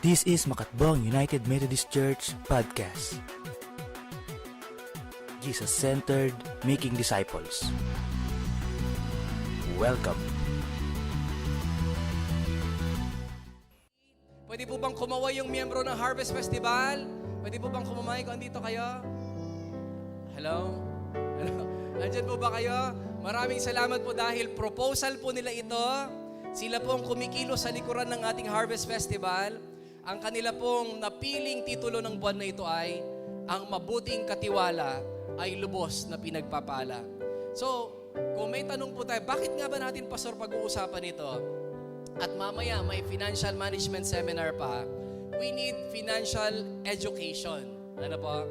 This is Makatbong United Methodist Church Podcast. Jesus-centered, making disciples. Welcome. Pwede po bang kumaway yung miyembro ng Harvest Festival? Pwede po bang kumamay kung andito kayo? Hello? Hello? Andyan po ba kayo? Maraming salamat po dahil proposal po nila ito. Sila po ang kumikilos sa likuran ng ating Harvest Festival. Ang kanila pong napiling titulo ng buwan na ito ay Ang Mabuting Katiwala ay Lubos na Pinagpapala. So, kung may tanong po tayo, bakit nga ba natin, Pastor, pag-uusapan ito? At mamaya may financial management seminar pa, we need financial education. Ano po?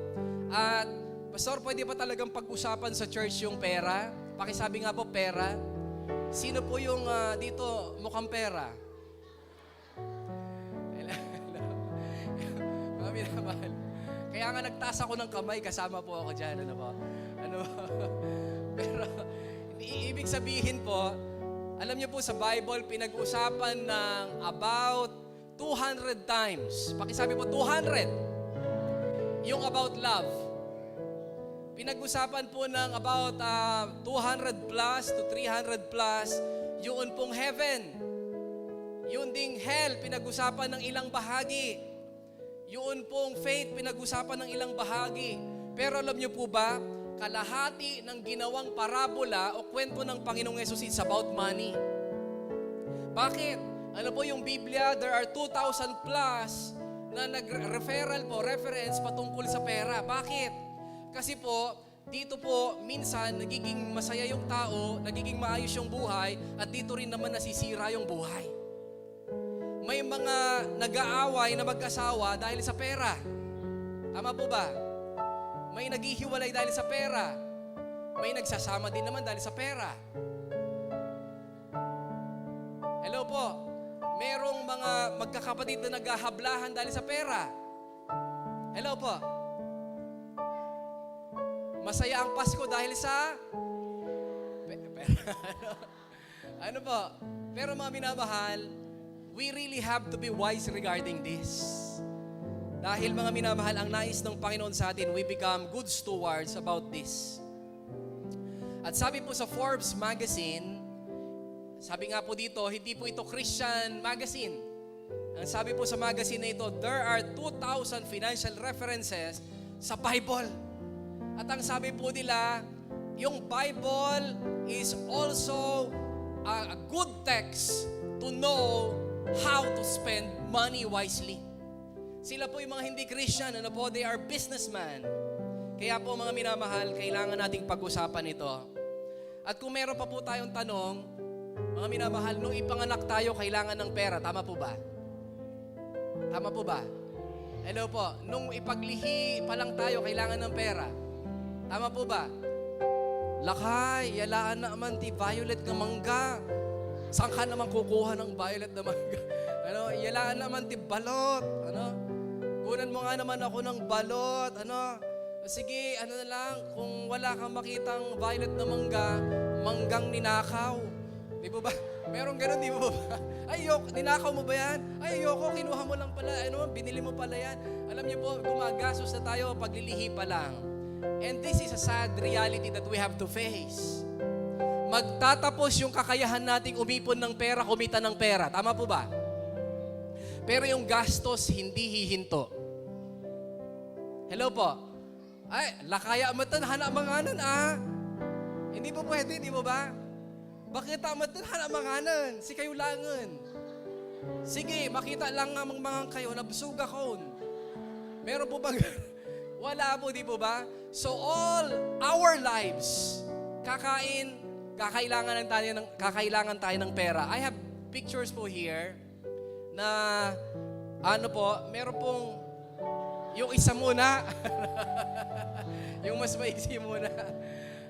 At, Pastor, pwede pa talagang pag-usapan sa church yung pera? Pakisabi nga po, pera. Sino po yung dito mukhang pera? Mami naman. Kaya nga nagtaas ako ng kamay, kasama po ako dyan. Ano po? Ano? Pero, ibig sabihin po, alam niyo po sa Bible, pinag-usapan ng about 200 times. Pakisabi po, 200. Yung about love. Pinag-usapan po ng about 200 plus to 300 plus yun pong heaven. Yun ding hell, pinag-usapan ng ilang bahagi. Yun pong faith, pinag-usapan ng ilang bahagi. Pero alam niyo po ba, kalahati ng ginawang parabola o kwento ng Panginoong Yesus is about money. Bakit? Ano po yung Biblia, there are 2,000 plus na reference patungkol sa pera. Bakit? Kasi po, dito po, minsan, nagiging masaya yung tao, nagiging maayos yung buhay, at dito rin naman nasisira yung buhay. May mga nag-aaway na mag-asawa dahil sa pera. Tama po ba? May naghihiwalay dahil sa pera. May nagsasama din naman dahil sa pera. Hello po. Merong mga magkakapatid na naghahablahan dahil sa pera. Hello po. Masaya ang Pasko dahil sa ano po? Pero mga minamahal, we really have to be wise regarding this. Dahil mga minamahal, ang nais ng Panginoon sa atin, we become good stewards about this. At sabi po sa Forbes magazine, sabi nga po dito, hindi po ito Christian magazine. Ang sabi po sa magazine na ito, there are 2,000 financial references sa Bible. At ang sabi po nila, yung Bible is also a good text to know how to spend money wisely. Sila po yung mga hindi Christian, ano po, they are businessmen. Kaya po mga minamahal, kailangan nating pag-usapan ito. At kung meron pa po tayong tanong, mga minamahal, nung ipanganak tayo, kailangan ng pera. Tama po ba? Tama po ba? Hello po, nung ipaglihi pa lang tayo, kailangan ng pera. Tama po ba? Lakay, yalaan na naman ti violet na mangga. Saan ka naman kukuha ng violet na mangga? Ano, yalaan naman ti balot. Ano? Kunan mo nga naman ako ng balot. Ano? Sige, ano na lang, kung wala kang makitang violet na mangga, manggang ninakaw. Di po ba? Meron ganun, di po ba? Ay, ninakaw mo ba yan? Ay, ayoko, kinuha mo lang pala. Ano, binili mo pala yan. Alam niyo po, gumagastos na tayo paglilihi pa lang. And this is a sad reality that we have to face. Magtatapos yung kakayahan nating umipon ng pera, kumita ng pera. Tama po ba? Pero yung gastos, hindi hihinto. Hello po. Ay, lakaya matan, hana manganan Hindi po pwede, di mo ba? Bakit matan, hana manganan? Si kayo langan. Sige, makita lang nga mga kayo, nabsug ako. Meron po bang... Wala po, di po ba? So all our lives, kakailangan tayo ng pera. I have pictures po here na ano po, meron pong yung isa muna. Yung mas maigsi muna.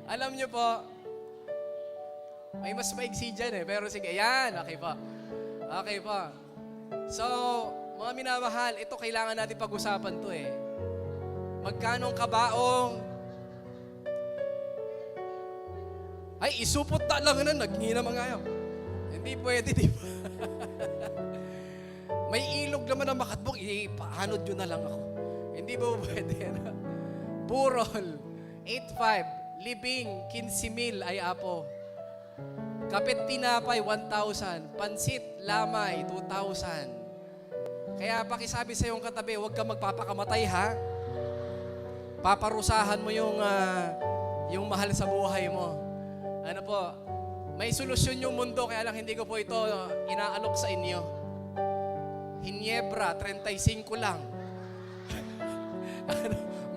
Alam nyo po, may mas maigsi dyan pero sige, yan, okay po. Okay po. So, mga minamahal, ito kailangan natin pag-usapan to Magkano ang kabaong? Ay, isupot na lang na, naghina mga ayaw. Hindi pwede, di ba? May ilog naman na makatbong, ipaanod nyo na lang ako. Hindi ba pwede? Ano? Burol, 8,500. Libing, 15,000 ay apo. Kapit tinapay, 1,000. Pansit, lamay, 2,000. Kaya pakisabi sa iyong katabi, huwag ka magpapakamatay ha. Paparusahan mo yung mahal sa buhay mo. Ano po, may solusyon yung mundo, kaya lang hindi ko po ito inaalok sa inyo. Hinebra, 35 lang.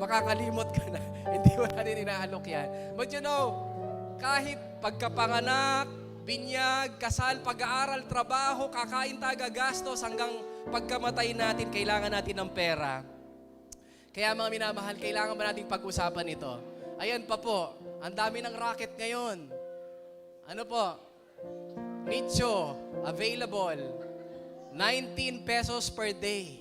Makakalimot ka na. Hindi mo natin inaalok yan. But you know, kahit pagkapanganak, binyag, kasal, pag-aaral, trabaho, kakain taga, gastos, hanggang pagkamatay natin, kailangan natin ng pera. Kaya mga minamahal, kailangan ba natin pag-usapan ito? Ayan pa po, ang dami ng racket ngayon. Ano po? Nicho, available. 19 pesos per day.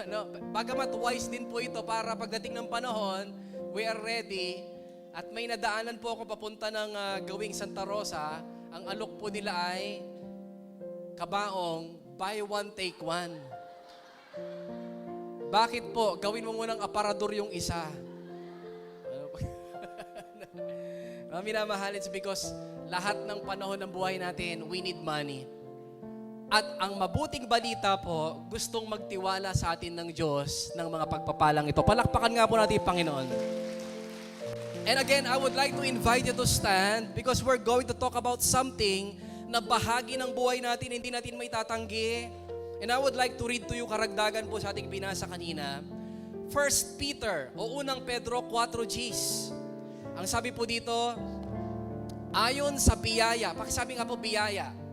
Ano, bagamat wise din po ito para pagdating ng panahon, we are ready. At may nadaanan po ako papunta ng Gawing Santa Rosa. Ang alok po nila ay kabaong, buy one, take one. Bakit po? Gawin mo munang aparador yung isa. Mga minamahal, it's because lahat ng panahon ng buhay natin, we need money. At ang mabuting balita po, gustong magtiwala sa atin ng Diyos ng mga pagpapalang ito. Palakpakan nga po natin, Panginoon. And again, I would like to invite you to stand because we're going to talk about something na bahagi ng buhay natin, hindi natin may tatanggi. And I would like to read to you karagdagan po sa ating binasa kanina. 1 Peter o unang Pedro 4:Gs. Ang sabi po dito, ayon sa biyaya, pakisabi nga po biyaya.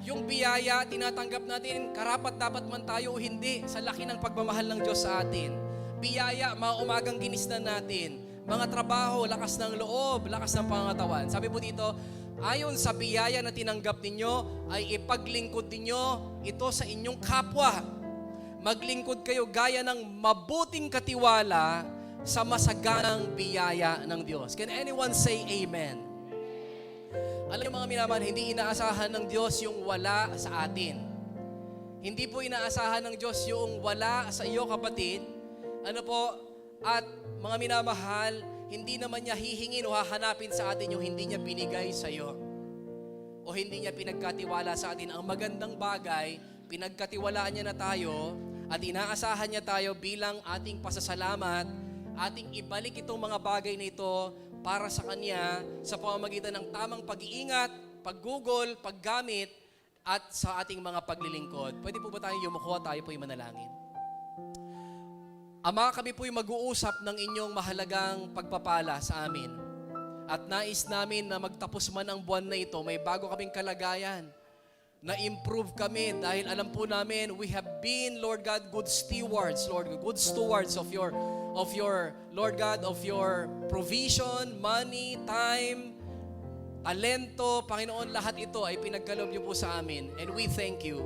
Yung biyaya, tinatanggap natin, karapat dapat man tayo o hindi, sa laki ng pagmamahal ng Diyos sa atin. Biyaya, mga umagang ginisnan natin. Mga trabaho, lakas ng loob, lakas ng pangangatawan. Sabi po dito, ayon sa biyaya na tinanggap ninyo, ay ipaglingkod ninyo ito sa inyong kapwa. Maglingkod kayo gaya ng mabuting katiwala sa masaganang biyaya ng Diyos. Can anyone say amen? Alam niyo mga minamahal, hindi inaasahan ng Diyos yung wala sa atin. Hindi po inaasahan ng Diyos yung wala sa iyo, kapatid. Ano po? At mga minamahal, hindi naman niya hihingin o hahanapin sa atin yung hindi niya binigay sa iyo. O hindi niya pinagkatiwala sa atin. Ang magandang bagay, pinagkatiwalaan niya na tayo at inaasahan niya tayo bilang ating pasasalamat, ating ibalik itong mga bagay na ito para sa Kanya sa pamamagitan ng tamang pag-iingat, paggugol, paggamit, at sa ating mga paglilingkod. Pwede po ba tayo yumuko at tayo po'y manalangin? Ama, kami po'y mag-uusap ng inyong mahalagang pagpapala sa amin. At nais namin na magtapos man ang buwan na ito, may bago kaming kalagayan. Na-improve kami dahil alam po namin, we have been, Lord God, good stewards, Lord, good stewards of your Lord God, of your provision, money, time, talento, Panginoon, lahat ito ay pinagkaloob niyo po sa amin. And we thank you.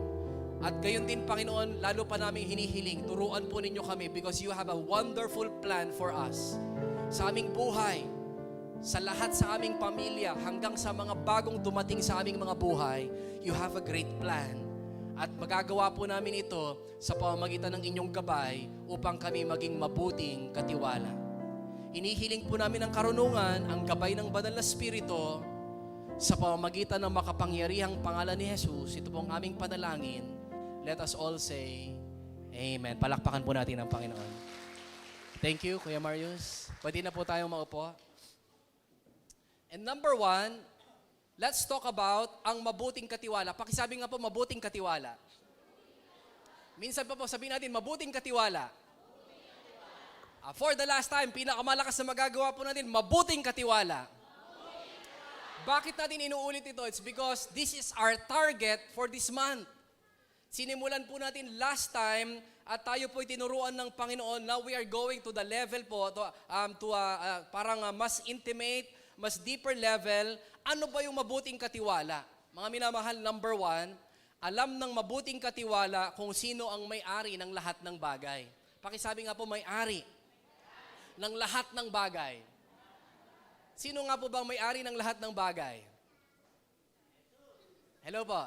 At gayon din, Panginoon, lalo pa namin hinihiling, turuan po ninyo kami because you have a wonderful plan for us. Sa aming buhay, sa lahat sa aming pamilya, hanggang sa mga bagong dumating sa aming mga buhay, you have a great plan. At magagawa po namin ito sa pamamagitan ng inyong gabay upang kami maging mabuting katiwala. Inihiling po namin ang karunungan, ang gabay ng Banal na Espiritu sa pamamagitan ng makapangyarihang pangalan ni Jesus. Ito po ang aming panalangin. Let us all say, Amen. Palakpakan po natin ang Panginoon. Thank you, Kuya Marius. Pwede na po tayong maupo. And number 1, let's talk about ang mabuting katiwala. Pakisabi nga po, mabuting katiwala. Minsan pa po sabihin natin, mabuting katiwala. For the last time, pinakamalakas na magagawa po natin, mabuting katiwala. Bakit natin inuulit ito? It's because this is our target for this month. Sinimulan po natin last time at tayo po'y tinuruan ng Panginoon. Now we are going to the level po, parang mas intimate, mas deeper level. Ano ba yung mabuting katiwala? Mga minamahal, number 1, alam ng mabuting katiwala kung sino ang may-ari ng lahat ng bagay. Pakisabi nga po, may-ari ng lahat ng bagay. Sino nga po bang may-ari ng lahat ng bagay? Hello po.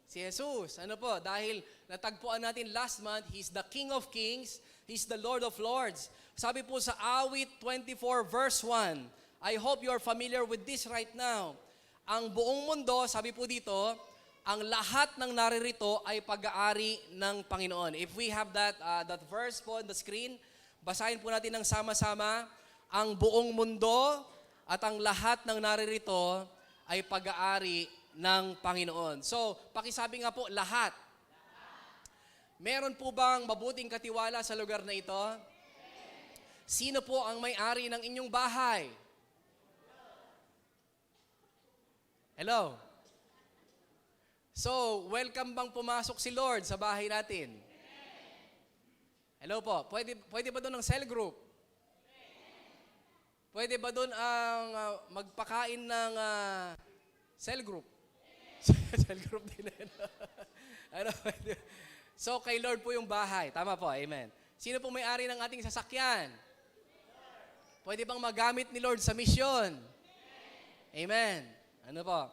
Si Jesus. Ano po? Dahil natagpuan natin last month, He's the King of Kings, He's the Lord of Lords. Sabi po sa Awit 24 verse 1, I hope you're familiar with this right now. Ang buong mundo, sabi po dito, ang lahat ng naririto ay pag-aari ng Panginoon. If we have that verse po on the screen, basahin po natin ng sama-sama. Ang buong mundo at ang lahat ng naririto ay pag-aari ng Panginoon. So, pakisabi nga po, lahat. Meron po bang mabuting katiwala sa lugar na ito? Sino po ang may-ari ng inyong bahay? Hello? So, welcome bang pumasok si Lord sa bahay natin? Hello po. Pwede ba doon ang cell group? Pwede ba doon ang magpakain ng cell group? Cell group din. Ano, so, kay Lord po yung bahay. Tama po, amen. Sino pong may-ari ng ating sasakyan? Pwede bang magamit ni Lord sa misyon? Amen. Ano po?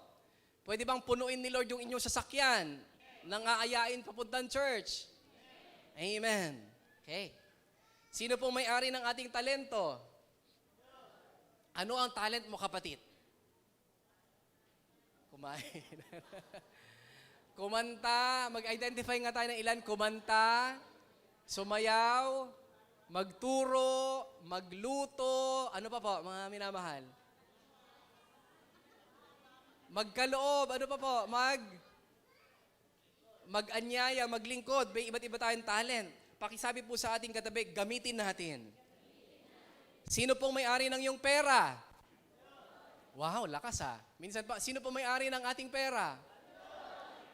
Pwede bang punuin ni Lord yung inyong sasakyan nang aayain papuntang church? Amen. Okay. Sino pong may-ari ng ating talento? Ano ang talent mo, kapatid? Kumain. Kumanta, mag-identify nga tayo ng ilan. Kumanta, sumayaw, magturo, magluto, ano pa po, mga minamahal? Magkaloob, ano pa po? Mag-anyaya, maglingkod. May iba't iba tayong talent. Pakisabi po sa ating katabi, gamitin natin. Sino pong may-ari ng iyong pera? Wow, lakas ha. Minsan pa, sino pong may-ari ng ating pera?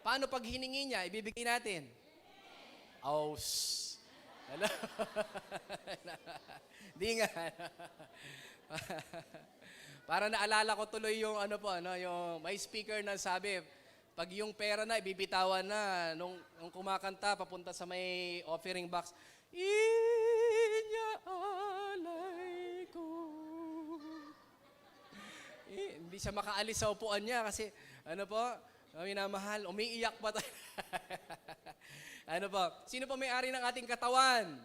Paano pag hiningi niya, ibibigay natin? Oh, hello? Di nga. Para naalala ko tuloy yung yung may speaker na sabi, pag yung pera na, ibibitawan na, nung kumakanta, papunta sa may offering box, inyaalay ko. Hindi siya makaalis sa upuan niya kasi, minamahal, umiiyak pa tayo. Sino po may-ari ng ating katawan?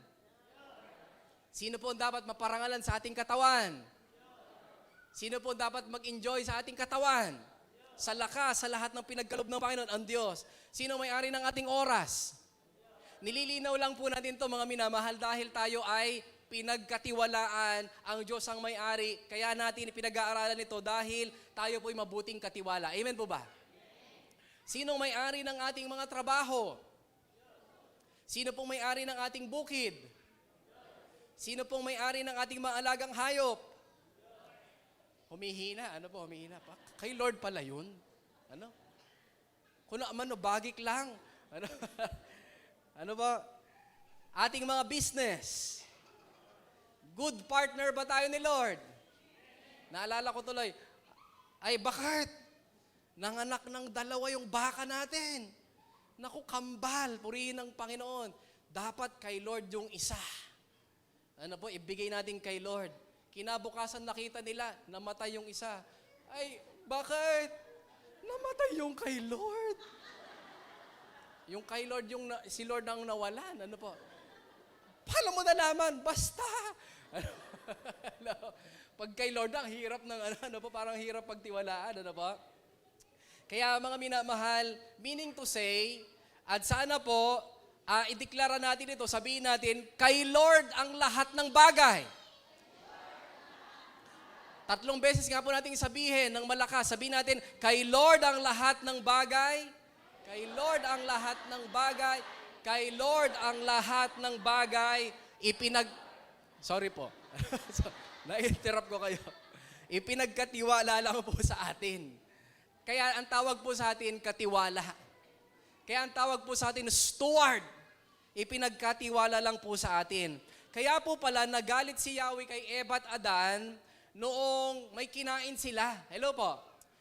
Sino po dapat maparangalan sa ating katawan? Sino po dapat mag-enjoy sa ating katawan? Sa lakas, sa lahat ng pinagkaloob ng Panginoon, ang Diyos. Sino may-ari ng ating oras? Nililinaw lang po natin to mga minamahal dahil tayo ay pinagkatiwalaan, ang Diyos ang may-ari. Kaya natin pinag-aaralan ito dahil tayo po'y mabuting katiwala. Amen po ba? Sino may-ari ng ating mga trabaho? Sino pong may-ari ng ating bukid? Sino pong may-ari ng ating mga alagang hayop? Humihina. Humihina pa? Kay Lord pala yun. Kung bagik lang. Ating mga business. Good partner ba tayo ni Lord? Naalala ko tuloy, ay bakit? Nanganak ng dalawa yung baka natin. Naku, kambal, purihin ng Panginoon. Dapat kay Lord yung isa. Ibigay natin kay Lord. Kinabukasan nakita nila, namatay yung isa. Ay, bakit? Namatay yung kay Lord. Yung kay Lord, si Lord ang nawalan. Paano mo nalaman? Basta. Pag kay Lord, ang hirap ng parang hirap pagtiwalaan. Kaya mga minamahal, meaning to say, at sana po, ideklara natin ito, sabihin natin, kay Lord ang lahat ng bagay. 3 beses nga po natin sabihin ng malakas. Sabihin natin, kay Lord ang lahat ng bagay. Kay Lord ang lahat ng bagay. Kay Lord ang lahat ng bagay. Sorry po. Na-interrupt ko kayo. Ipinagkatiwala lang po sa atin. Kaya ang tawag po sa atin, katiwala. Kaya ang tawag po sa atin, steward. Ipinagkatiwala lang po sa atin. Kaya po pala, nagalit si Yahweh kay Eva at Adan noong may kinain sila. Hello po.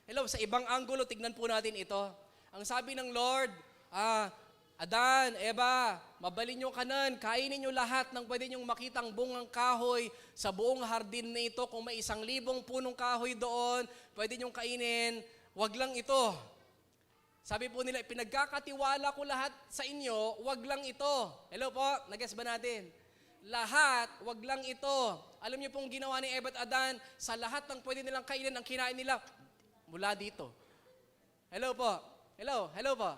Hello, sa ibang anggulo, tignan po natin ito. Ang sabi ng Lord, Adan, Eva, mabalin nyo kanan, kainin nyo lahat ng pwede nyong makitang bungang kahoy sa buong hardin na ito. Kung may 1,000 punong kahoy doon, pwede nyong kainin, wag lang ito. Sabi po nila, pinagkakatiwala ko lahat sa inyo, wag lang ito. Hello po, nag-guess ba natin? Lahat, wag lang ito. Alam niyo pong ginawa ni Eva at Adan, sa lahat ng pwede nilang kainin, ang kinain nila, mula dito. Hello po, hello po.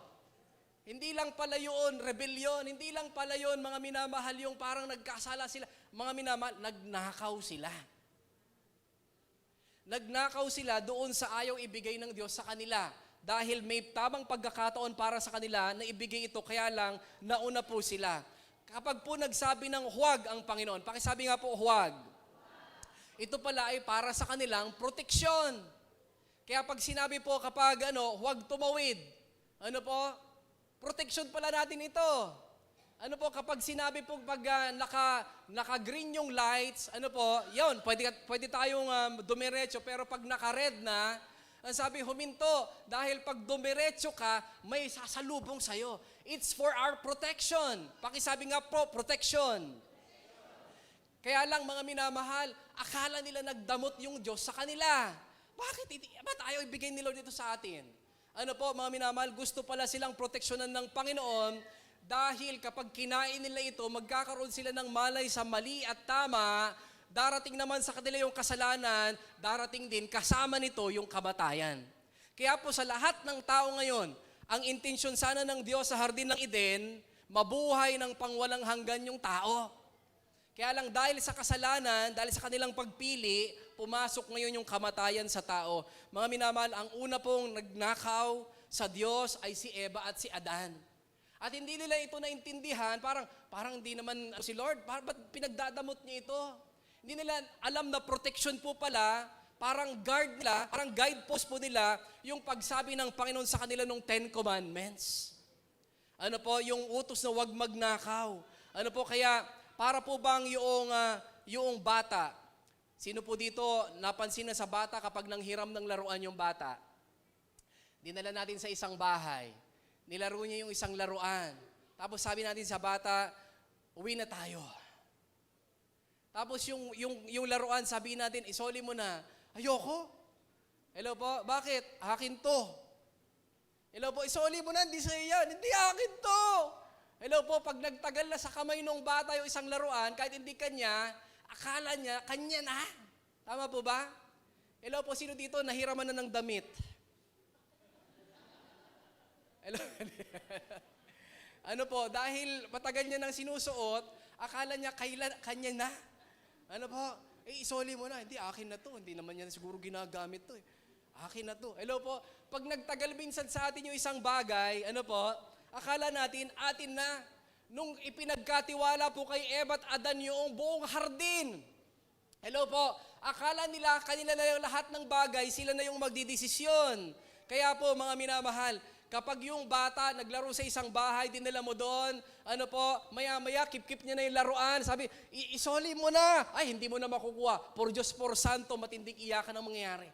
Hindi lang pala yun, rebellion. Hindi lang pala yun, mga minamahal, yung parang nagkasala sila. Mga minamahal, nagnakaw sila. Nagnakaw sila doon sa ayaw ibigay ng Diyos sa kanila. Dahil may tamang pagkakataon para sa kanila na ibigay ito, kaya lang nauna po sila. Kapag po nagsabi ng huwag ang Panginoon, pakisabi nga po huwag. Ito pala ay para sa kanilang proteksyon. Kaya pag sinabi po kapag huwag tumawid, protection pala natin ito. Kapag sinabi po pag naka-green yung lights, yun, pwede tayong dumiretso, pero pag naka-red na, ang sabi, huminto. Dahil pag dumiretso ka, may sasalubong sa'yo. It's for our protection. Pakisabi nga po, protection. Kaya lang, mga minamahal, akala nila nagdamot yung Diyos sa kanila. Ba't ayaw ibigay ni Lord ito sa atin? Mga minamahal, gusto pala silang proteksyonan ng Panginoon dahil kapag kinain nila ito, magkakaroon sila ng malay sa mali at tama. Darating naman sa kanila yung kasalanan, darating din kasama nito yung kamatayan. Kaya po sa lahat ng tao ngayon, ang intensyon sana ng Diyos sa Hardin ng Eden, mabuhay ng pangwalang hanggan yung tao. Kaya lang dahil sa kasalanan, dahil sa kanilang pagpili, pumasok ngayon yung kamatayan sa tao. Mga minamahal, ang una pong nagnakaw sa Diyos ay si Eva at si Adan. At hindi nila ito naintindihan, parang hindi naman si Lord, ba't pinagdadamot niya ito? Hindi nila alam na protection po pala, parang guard nila, parang guidepost po nila, yung pagsabi ng Panginoon sa kanila ng 10 Commandments. Yung utos na huwag magnakaw. Kaya para po bang yung bata, sino po dito napansin na sa bata kapag nanghiram ng laruan yung bata? Dinala natin sa isang bahay. Nilaro niya yung isang laruan. Tapos sabi natin sa bata, uwi na tayo. Tapos yung laruan, sabihin natin, isoli mo na. Ayoko. Hello po, bakit? Akin to. Hello po, isoli mo na, hindi sa'yo yan. Hindi akin to. Hello po, pag nagtagal na sa kamay ng bata yung isang laruan, kahit hindi kanya, akala niya, kanya na. Tama po ba? Hello po, sino dito nahiraman na ng damit? Hello? Dahil matagal niya nang sinusuot, akala niya kanya na. Isoli mo na. Hindi, akin na to. Hindi naman yan siguro ginagamit to. Akin na to. Hello po, pag nagtagal minsan sa atin yung isang bagay, akala natin, atin na. Nung ipinagkatiwala po kay Eva at Adan yung buong hardin. Hello po, akala nila, kanila na yung lahat ng bagay, sila na yung magdidesisyon. Kaya po, mga minamahal, kapag yung bata naglaro sa isang bahay, dinala mo doon, maya-maya, kip-kip niya na yung laruan. Sabi, isoli mo na. Ay, hindi mo na makukuha. Por Diyos, por Santo, matinding iyakan ang mangyayari.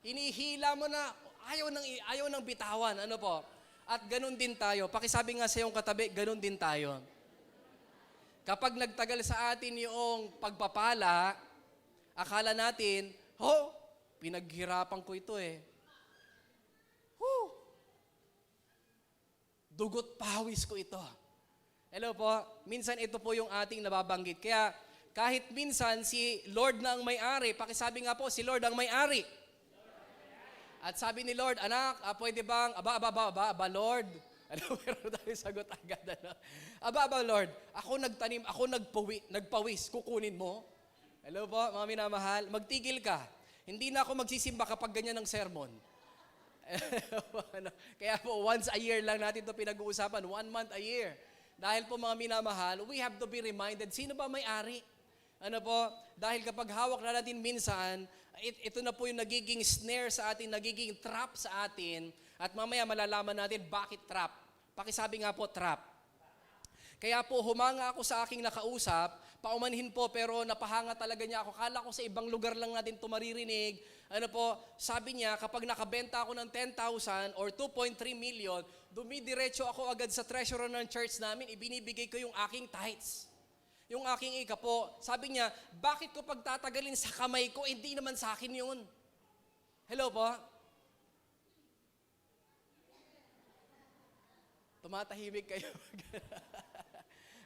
Hinihila mo na, ayaw ng bitawan. At ganun din tayo. Pakisabi nga sa iyong katabi, ganun din tayo. Kapag nagtagal sa atin yung pagpapala, akala natin, pinaghirapan ko ito eh. Dugot pawis ko ito. Hello po, minsan ito po yung ating nababanggit. Kaya kahit minsan si Lord na ang may-ari, pakisabi nga po, si Lord ang may-ari. At sabi ni Lord, anak, pwede bang, aba, Lord. Meron tayo sagot agad. Aba, Lord, ako nagtanim, ako nagpawis, kukunin mo. Hello po, mga minamahal, magtigil ka. Hindi na ako magsisimba kapag ganyan ng sermon. Kaya po, once a year lang natin ito pinag-uusapan. 1 month a year. Dahil po mga minamahal, we have to be reminded, sino ba may-ari? Dahil kapag hawak na natin minsan, ito na po yung nagiging snare sa atin, nagiging trap sa atin, at mamaya malalaman natin bakit trap. Pakisabi nga po, trap. Kaya po, humanga ako sa aking nakausap, paumanhin po, pero napahanga talaga niya ako. Kala ko sa ibang lugar lang natin ito maririnig. Sabi niya, kapag nakabenta ako ng 10,000 or 2.3 million, dumidiretso ako agad sa treasurer ng church namin, ibinibigay ko yung aking tithes. Yung aking ika po, sabi niya, bakit ko pagtatagalin sa kamay ko, hindi naman sa akin yun. Hello po? Tumatahimik kayo.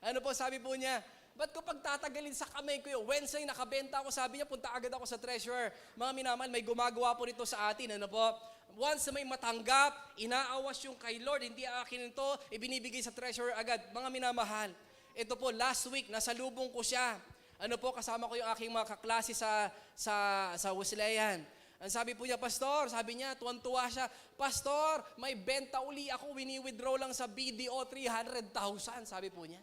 Ano po, sabi po niya, ba't ko pagtatagalin sa kamay ko yun? Wednesday, nakabenta ako, sabi niya, punta agad ako sa treasurer. Mga minamahal, may gumagawa po nito sa atin. Ano po? Once na may matanggap, inaawas yung kay Lord, hindi akin ito, ibinibigay sa treasurer agad. Mga minamahal, ito po, last week, nasa lubong ko siya. Ano po, kasama ko yung aking mga kaklase sa Wesleyan. Ang sabi po niya, Pastor, sabi niya, tuwan-tuwa siya, Pastor, may benta uli ako, wini-withdraw lang sa BDO, 300,000, sabi po niya.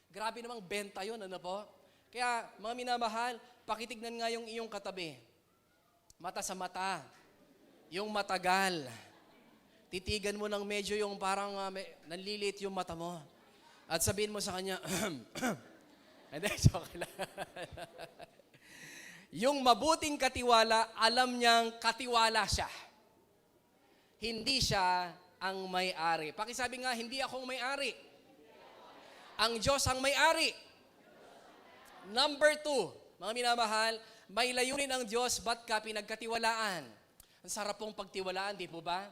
Grabe namang benta yun, ano po? Kaya, mga minamahal, pakitignan nga yung iyong katabi. Mata sa mata. Yung matagal. Titigan mo ng medyo yung parang nanlilit yung mata mo. At sabihin mo sa kanya, hindi, joke lang. Yung mabuting katiwala, alam niyang katiwala siya. Hindi siya ang may-ari. Pakisabi nga, hindi akong may-ari. Ang Diyos ang may-ari. Number 2, mga minamahal, may layunin ang Diyos, ba't ka pinagkatiwalaan? Ang sarap pong pagtiwalaan, di po ba?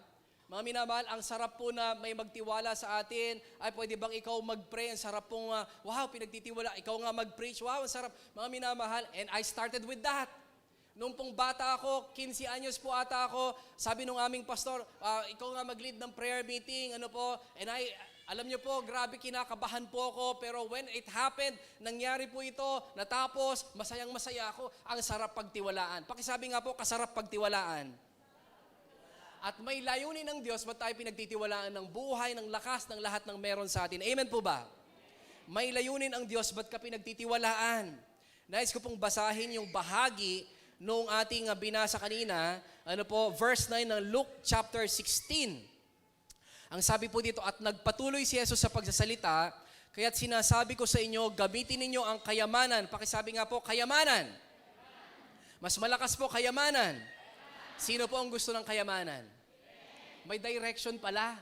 Mga minamahal, ang sarap po na may magtiwala sa atin. Ay, pwede bang ikaw mag-pray? Ang sarap pong, wow, pinagtitiwala. Ikaw nga mag-preach. Wow, ang sarap. Mga minamahal, and I started with that. Nung pong bata ako, 15 anyos po ata ako, sabi nung aming pastor, ikaw nga mag-lead ng prayer meeting, ano po, and alam niyo po, grabe kinakabahan po ako, pero when it happened, nangyari po ito, natapos, masayang-masaya ako, ang sarap pagtiwalaan. Pakisabi nga po, kasarap pagtiwalaan. At may layunin ng Diyos, ba't tayo pinagtitiwalaan ng buhay, ng lakas, ng lahat ng meron sa atin? Amen po ba? May layunin ang Diyos, ba't ka pinagtitiwalaan? Nais ko pong basahin yung bahagi nung ating binasa kanina, ano po, verse 9 ng Luke chapter 16. Ang sabi po dito, at nagpatuloy si Jesus sa pagsasalita, kaya't sinasabi ko sa inyo, gamitin ninyo ang kayamanan. Pakisabi nga po, kayamanan. Mas malakas po, kayamanan. Sino po ang gusto ng kayamanan? May direction pala.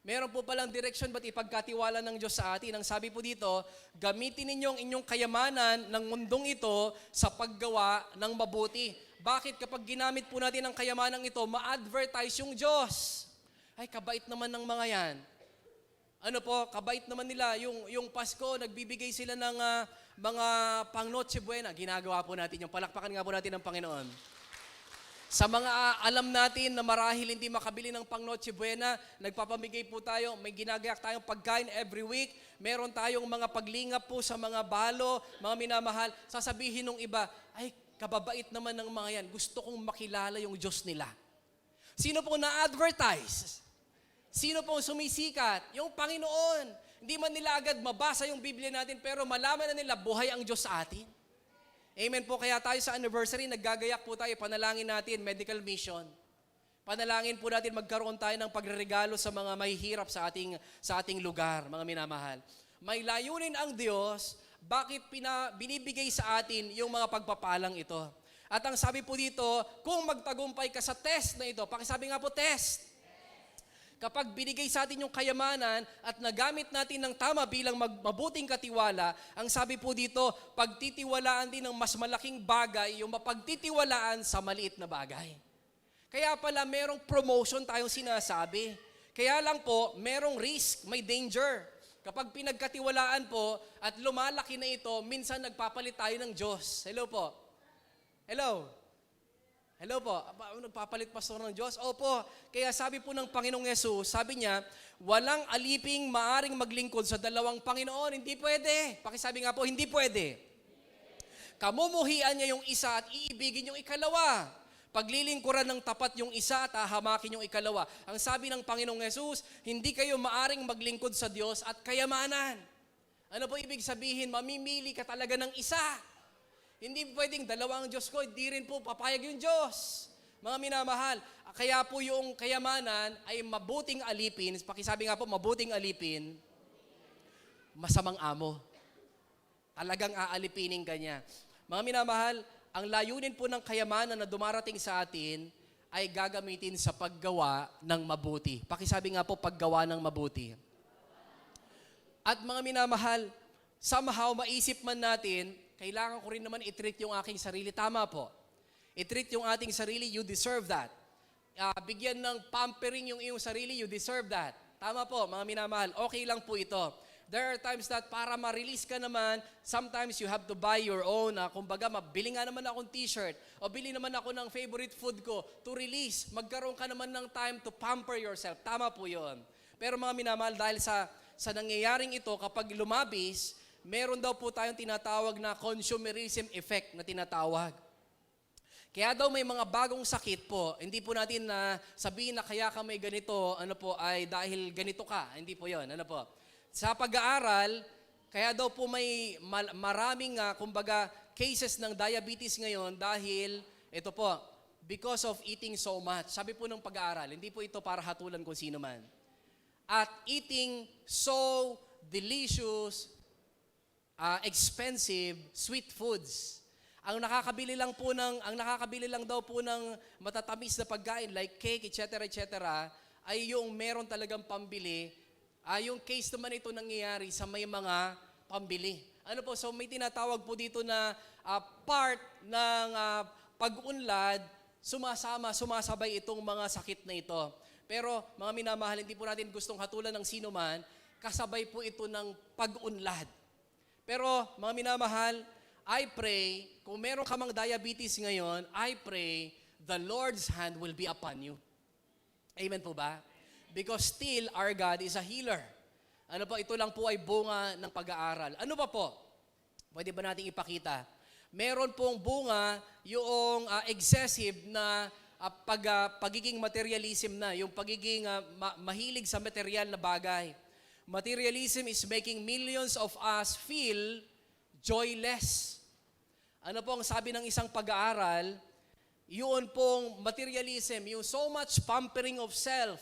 Meron po palang direction, ba't ipagkatiwala ng Diyos sa atin? Ang sabi po dito, gamitin ninyo ang inyong kayamanan ng mundong ito sa paggawa ng mabuti. Bakit kapag ginamit po natin ang kayamanan ito, ma-advertise yung Diyos? Ay, kabait naman ng mga yan. Ano po, kabait naman nila. Yung Pasko, nagbibigay sila ng mga pang Noche Buena. Ginagawa po natin yung palakpakan nga po natin ng Panginoon. Sa mga alam natin na marahil hindi makabili ng pang Noche Buena, nagpapamigay po tayo, may ginagayak tayong pagkain every week, meron tayong mga paglingap po sa mga balo, mga minamahal, sasabihin ng iba, ay, kababait naman ng mga yan, gusto kong makilala yung Diyos nila. Sino po na-advertise? Sino po sumisikat? Yung Panginoon. Hindi man nila agad mabasa yung Biblia natin, pero malaman na nila, buhay ang Diyos sa atin. Amen po. Kaya tayo sa anniversary, naggagayak po tayo, panalangin natin, medical mission. Panalangin po natin, magkaroon tayo ng pagregalo sa mga mahihirap sa ating lugar, mga minamahal. May layunin ang Diyos, bakit binibigay sa atin yung mga pagpapalang ito? At ang sabi po dito, kung magtagumpay ka sa test na ito, pakisabi nga po, test. Kapag binigay sa atin yung kayamanan at nagamit natin ng tama bilang mabuting katiwala, ang sabi po dito, pagtitiwalaan din ng mas malaking bagay, yung mapagtitiwalaan sa maliit na bagay. Kaya pala merong promotion tayong sinasabi. Kaya lang po, merong risk, may danger. Kapag pinagkatiwalaan po at lumalaki na ito, minsan nagpapalit tayo ng Diyos. Hello po. Hello. Hello po, nagpapalit pastor ng Diyos? Opo, kaya sabi po ng Panginoong Yesus, sabi niya, walang aliping maaring maglingkod sa dalawang Panginoon. Hindi pwede. Pakisabi nga po, hindi pwede. Kamumuhian niya yung isa at iibigin yung ikalawa. Paglilingkuran ng tapat yung isa at hahamakin yung ikalawa. Ang sabi ng Panginoong Yesus, hindi kayo maaring maglingkod sa Diyos at kayamanan. Ano po ibig sabihin? Mamimili ka talaga ng isa. Hindi pwedeng dalawa ang Diyos ko, hindi rin po papayag yung Diyos. Mga minamahal, kaya po yung kayamanan ay mabuting alipin, pakisabi nga po, mabuting alipin, masamang amo. Talagang aalipinin ka niya. Mga minamahal, ang layunin po ng kayamanan na dumarating sa atin ay gagamitin sa paggawa ng mabuti. Pakisabi nga po, paggawa ng mabuti. At mga minamahal, somehow maisip man natin, kailangan ko rin naman i-treat yung aking sarili. Tama po. I-treat yung ating sarili, you deserve that. Bigyan ng pampering yung iyong sarili, you deserve that. Tama po, mga minamahal. Okay lang po ito. There are times that para ma-release ka naman, sometimes you have to buy your own. Kumbaga, mabili nga naman akong t-shirt o bili naman ako ng favorite food ko to release. Magkaroon ka naman ng time to pamper yourself. Tama po yun. Pero mga minamahal, dahil sa nangyayaring ito, kapag lumabis, meron daw po tayong tinatawag na consumerism effect na tinatawag. Kaya daw may mga bagong sakit po, hindi po natin na sabihin na kaya ka may ganito, ay dahil ganito ka. Hindi po yun, Sa pag-aaral, kaya daw po may maraming, kumbaga, cases ng diabetes ngayon dahil, ito po, because of eating so much. Sabi po ng pag-aaral, hindi po ito para hatulan kung sino man. At eating so delicious, expensive, sweet foods. Ang nakakabili lang daw po ng matatamis na pagkain like cake, etc., ay yung meron talagang pambili. Yung case naman ito nangyayari sa may mga pambili. So may tinatawag po dito na part ng pag-unlad, sumasabay itong mga sakit na ito. Pero mga minamahal, hindi po natin gustong hatulan ng sino man, kasabay po ito ng pag-unlad. Pero mga minamahal, I pray, kung meron ka mang diabetes ngayon, I pray, the Lord's hand will be upon you. Amen po ba? Because still, our God is a healer. Ito lang po ay bunga ng pag-aaral. Ano pa po? Pwede ba natin ipakita? Meron pong bunga yung excessive na pagiging materialism na, yung pagiging mahilig sa material na bagay. Materialism is making millions of us feel joyless. Ano po ang sabi ng isang pag-aaral? Yun pong materialism, yung so much pampering of self.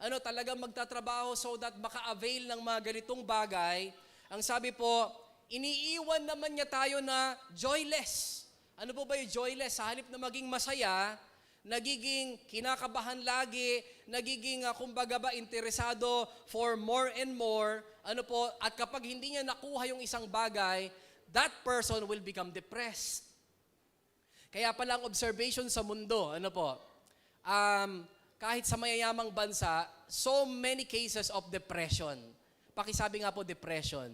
Talagang magtatrabaho so that maka-avail ng mga ganitong bagay. Ang sabi po, iniiwan naman niya tayo na joyless. Ano po ba yung joyless? Sa halip na maging masaya, nagiging kinakabahan lagi, nagiging kumbaga ba interesado for more and more. At kapag hindi niya nakuha yung isang bagay, that person will become depressed. Kaya pala ang observation sa mundo, kahit sa mayayamang bansa, so many cases of depression. Pakisabi nga po, depression.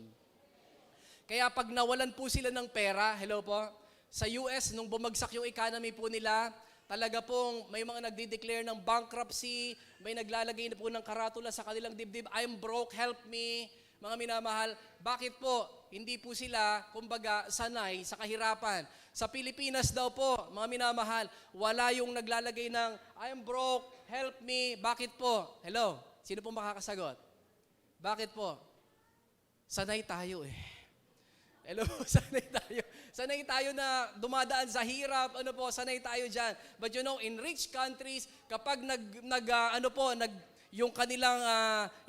Kaya pag nawalan po sila ng pera, hello po, sa US, nung bumagsak yung economy po nila, talaga pong may mga nagde-declare ng bankruptcy, may naglalagay na po ng karatula sa kanilang dibdib, I'm broke, help me. Mga minamahal, bakit po hindi po sila, kumbaga, sanay sa kahirapan? Sa Pilipinas daw po, mga minamahal, wala yung naglalagay ng I'm broke, help me. Bakit po? Hello? Sino po makakasagot? Bakit po? Sanay tayo eh. Hello? Sanay tayo. Sanay tayo na dumadaan sa hirap. Sanay tayo dyan. But in rich countries, kapag yung kanilang,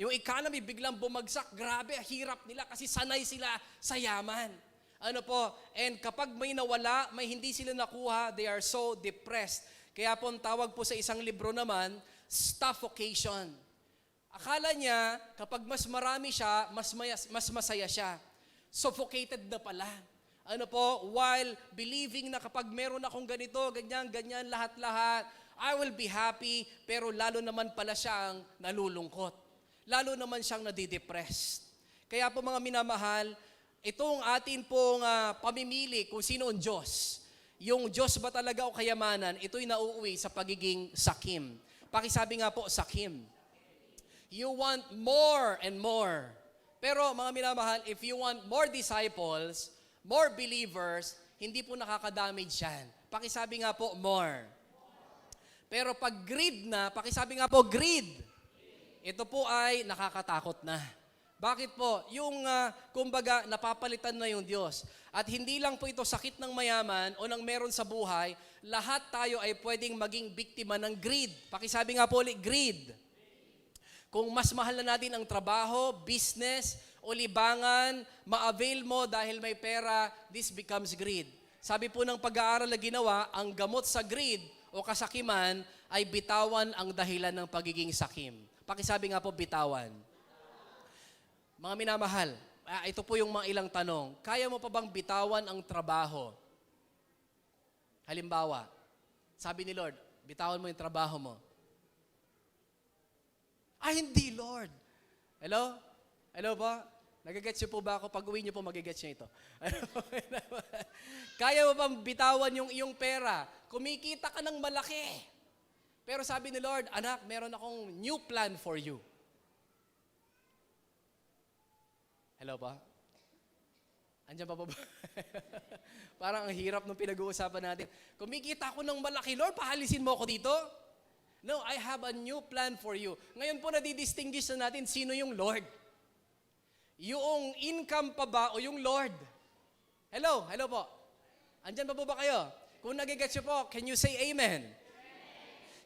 yung economy biglang bumagsak, grabe, hirap nila kasi sanay sila sa yaman. And kapag may nawala, may hindi sila nakuha, they are so depressed. Kaya po ang tawag po sa isang libro naman, stuffocation. Akala niya, kapag mas marami siya, mas masaya siya. Suffocated na pala. While believing na kapag meron akong ganito, ganyan, lahat-lahat, I will be happy, pero lalo naman pala siyang nalulungkot. Lalo naman siyang nadidepressed. Kaya po mga minamahal, itong atin pong pamimili kung sino ang Diyos. Yung Diyos ba talaga o kayamanan, ito'y nauuwi sa pagiging sakim. Pakisabi nga po, sakim. You want more and more. Pero mga minamahal, if you want more disciples, more believers, hindi po nakakadamage yan. Pakisabi nga po, more. Pero pag greed na, pakisabi nga po, greed. Ito po ay nakakatakot na. Bakit po? Yung, kumbaga, napapalitan na yung Diyos. At hindi lang po ito sakit ng mayaman o ng meron sa buhay, lahat tayo ay pwedeng maging biktima ng greed. Pakisabi nga po ulit, greed. Kung mas mahal na natin ang trabaho, business, o libangan, ma-avail mo dahil may pera, this becomes greed. Sabi po ng pag-aaral na ginawa, ang gamot sa greed o kasakiman ay bitawan ang dahilan ng pagiging sakim. Pakisabi nga po, bitawan. Mga minamahal, ito po yung mga ilang tanong. Kaya mo pa bang bitawan ang trabaho? Halimbawa, sabi ni Lord, bitawan mo yung trabaho mo. Hindi, Lord. Hello? Hello po? Nagagets niyo po ba ako? Pag uwi niyo po, magagets niyo ito. Kaya mo bang bitawan yung iyong pera? Kumikita ka ng malaki. Pero sabi ni Lord, anak, meron akong new plan for you. Hello pa? Andiyan pa ba? Parang ang hirap nung pinag-uusapan natin. Kumikita ako ng malaki, Lord, pahalisin mo ako dito? No, I have a new plan for you. Ngayon po nadidistinguish na natin sino yung Lord. Yung income pa ba o yung Lord? Hello? Hello po? Andyan pa po ba kayo? Kung nagigets nyo po, can you say amen?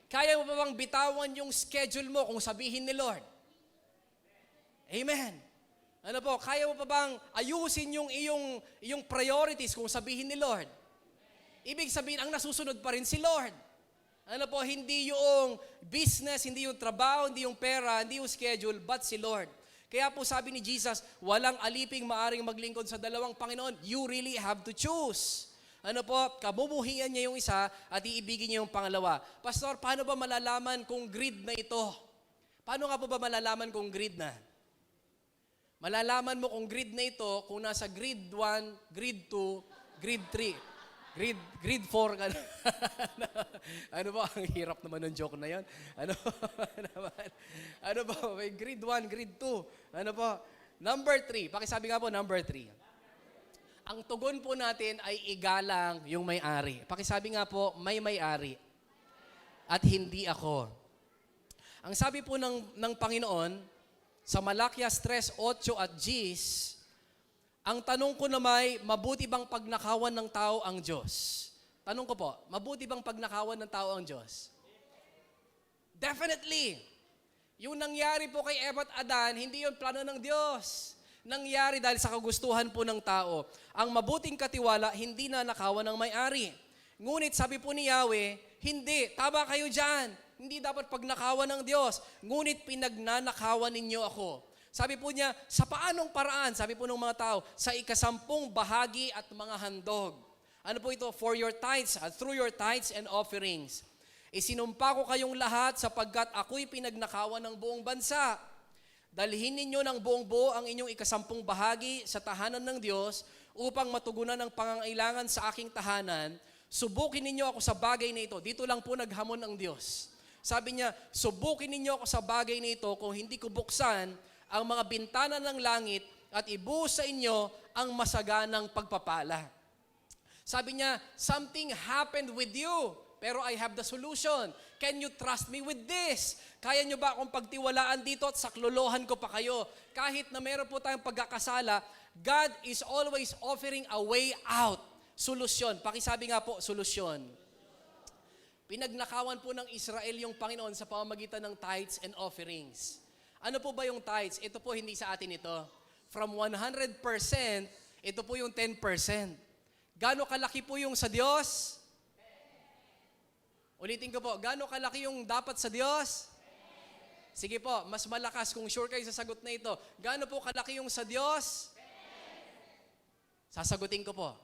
Kaya mo ba bang bitawan yung schedule mo kung sabihin ni Lord? Amen. Ano po, kaya mo pa bang ayusin yung iyong priorities kung sabihin ni Lord? Ibig sabihin, ang nasusunod pa rin si Lord. Ano po, hindi yung business, hindi yung trabaho, hindi yung pera, hindi yung schedule, but si Lord. Kaya po sabi ni Jesus, walang aliping maaring maglingkod sa dalawang Panginoon. You really have to choose. Ano po, kabumuhian niya yung isa at iibigin niya yung pangalawa. Pastor, paano ba malalaman kung greed na ito? Paano nga po ba malalaman kung greed na? Malalaman mo kung greed na ito kung nasa grade 1, grade 2, grade 3. Grade 4 ka na. Ano ba? Ang hirap naman ng joke na yon. Ano naman? Ano ba? May grade 1, grade 2. Ano po? Number 3. Pakisabi nga po, number 3. Ang tugon po natin ay igalang yung may-ari. Pakisabi nga po, may-ari. At hindi ako. Ang sabi po ng Panginoon, sa Malakias 3:8 at Gs, ang tanong ko naman, mabuti bang pagnakawan ng tao ang Diyos? Tanong ko po, mabuti bang pagnakawan ng tao ang Diyos? Definitely. Yung nangyari po kay Eva at Adan, hindi yung plano ng Diyos. Nangyari dahil sa kagustuhan po ng tao. Ang mabuting katiwala, hindi na nakawan ng may-ari. Ngunit sabi po ni Yahweh, hindi, tama kayo dyan. Hindi dapat pagnakawan ng Diyos. Ngunit pinagnanakawan ninyo ako. Sabi po niya, sa paanong paraan? Sabi po ng mga tao, sa 10 bahagi at mga handog. Ano po ito? For your tithes, through your tithes and offerings. Isinumpa ko kayong lahat sapagkat ako'y pinagnakawan ng buong bansa. Dalhin ninyo ng buong buo ang inyong 10 bahagi sa tahanan ng Diyos upang matugunan ang pangangailangan sa aking tahanan. Subukin ninyo ako sa bagay na ito. Dito lang po naghamon ang Diyos. Sabi niya, subukin ninyo ako sa bagay na ito kung hindi ko buksan ang mga bintana ng langit at ibuhos sa inyo ang masaganang pagpapala. Sabi niya, something happened with you, pero I have the solution. Can you trust me with this? Kaya niyo ba akong pagtiwalaan dito at saklolohan ko pa kayo? Kahit na meron po tayong pagkakasala, God is always offering a way out. Solusyon. Pakisabi nga po, solusyon. Pinagnakawan po ng Israel yung Panginoon sa pamamagitan ng tithes and offerings. Ano po ba yung tithes? Ito po hindi sa atin ito. From 100%, ito po yung 10%. Gaano kalaki po yung sa Diyos? Ulitin ko po, gaano kalaki yung dapat sa Diyos? Sige po, mas malakas kung sure kayo sa sagot na ito. Gaano po kalaki yung sa Diyos? Sasagutin ko po,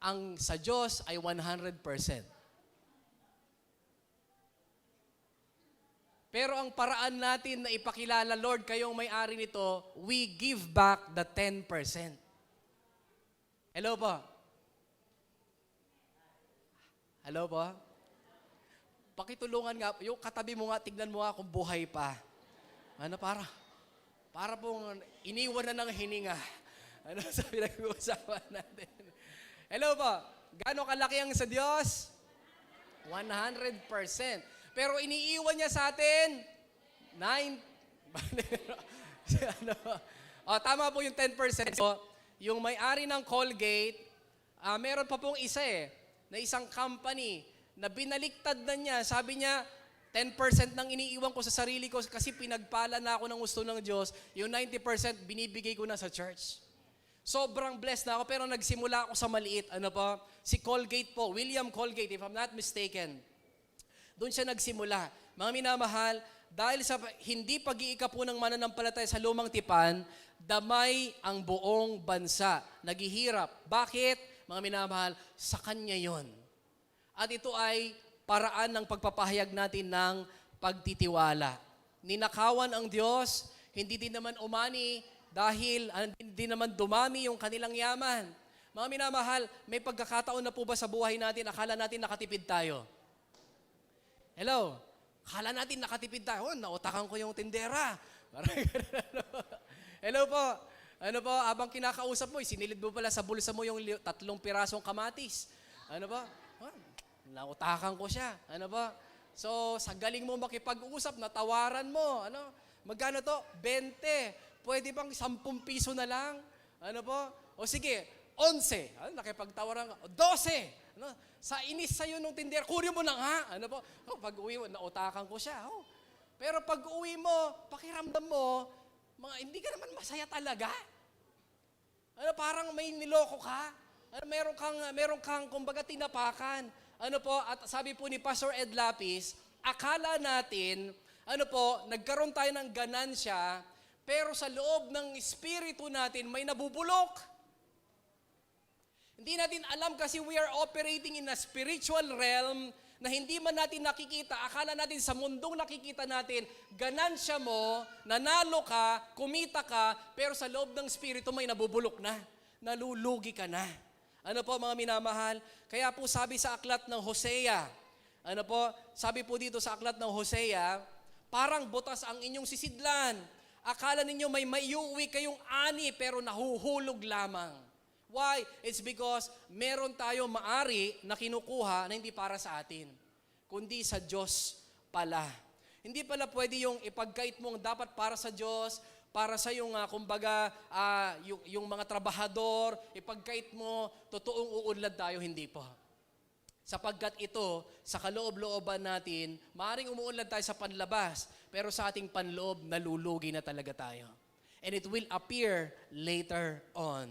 ang sa Diyos ay 100%. Pero ang paraan natin na ipakilala, Lord, kayong may-ari nito, we give back the 10%. Hello po? Hello po? Pakitulungan nga, yung katabi mo nga, tignan mo nga kung buhay pa. Ano, para pong iniwan na ng hininga. Ano sa pinag-uusapan natin? Hello po? Gaano kalaki ang sa Diyos? 100%. Pero iniiwan niya sa atin, 9. Tama po yung 10%. So, yung may-ari ng Colgate, meron pa pong isa na isang company na binaliktad na niya. Sabi niya, 10% nang iniiwan ko sa sarili ko kasi pinagpala na ako ng gusto ng Diyos. Yung 90% binibigay ko na sa church. Sobrang blessed na ako pero nagsimula ako sa maliit. Ano po? Si Colgate po, William Colgate, if I'm not mistaken. Doon siya nagsimula. Mga minamahal, dahil sa hindi pag-iika po ng mananampalataya sa lumang tipan, damay ang buong bansa. Naghihirap. Bakit? Mga minamahal, sa Kanya yon. At ito ay paraan ng pagpapahayag natin ng pagtitiwala. ninakawan ang Diyos, hindi din naman umani dahil hindi naman dumami yung kanilang yaman. Mga minamahal, may pagkakataon na po ba sa buhay natin, akala natin nakatipid tayo? Hello? Akala natin nakatipid tayo. Nautakan ko yung tindera. Hello po. Ano po, abang kinakausap mo, sinilid mo pala sa bulsa mo yung 3 pirasong kamatis. Ano ba? Nautakan ko siya. Ano ba? So, sa galing mo makipag-usap, natawaran mo. Ano? Magkano to? 20. Pwede bang 10 piso na lang? Ano po? O sige, 11. Ano, nakipagtawaran ka. 12. Ano? Sa inis sa'yo nung tinder, kunin mo na nga. Ano po? Pag uwi mo, nautakan ko siya. Pero pag uwi mo, pakiramdam mo, hindi ka naman masaya talaga. Ano, parang may niloko ka. Ano, meron kang kumbaga tinapakan. Ano po, at sabi po ni Pastor Ed Lapis, akala natin, ano po, nagkaroon tayo ng ganansya, pero sa loob ng espiritu natin may nabubulok. Hindi natin alam kasi we are operating in a spiritual realm na hindi man natin nakikita. Akala natin sa mundong nakikita natin, ganansya mo, nanalo ka, kumita ka, pero sa loob ng espiritu may nabubulok na. Nalulugi ka na. Ano po mga minamahal? Kaya po sabi sa aklat ng Hosea, ano po, sabi po dito sa aklat ng Hosea, parang butas ang inyong sisidlan. Akala ninyo may maiuwi kayong ani pero nahuhulog lamang. Why? It's because meron tayo maari na kinukuha na hindi para sa atin, kundi sa Diyos pala. Hindi pala pwede yung ipagkait mong dapat para sa Diyos, para sa yung yung mga trabahador, ipagkait mo, totoong uunlad tayo, hindi po. Sapagkat ito, sa kaloob-looban natin, maaaring umuunlad tayo sa panlabas, pero sa ating panloob, nalulugi na talaga tayo. And it will appear later on.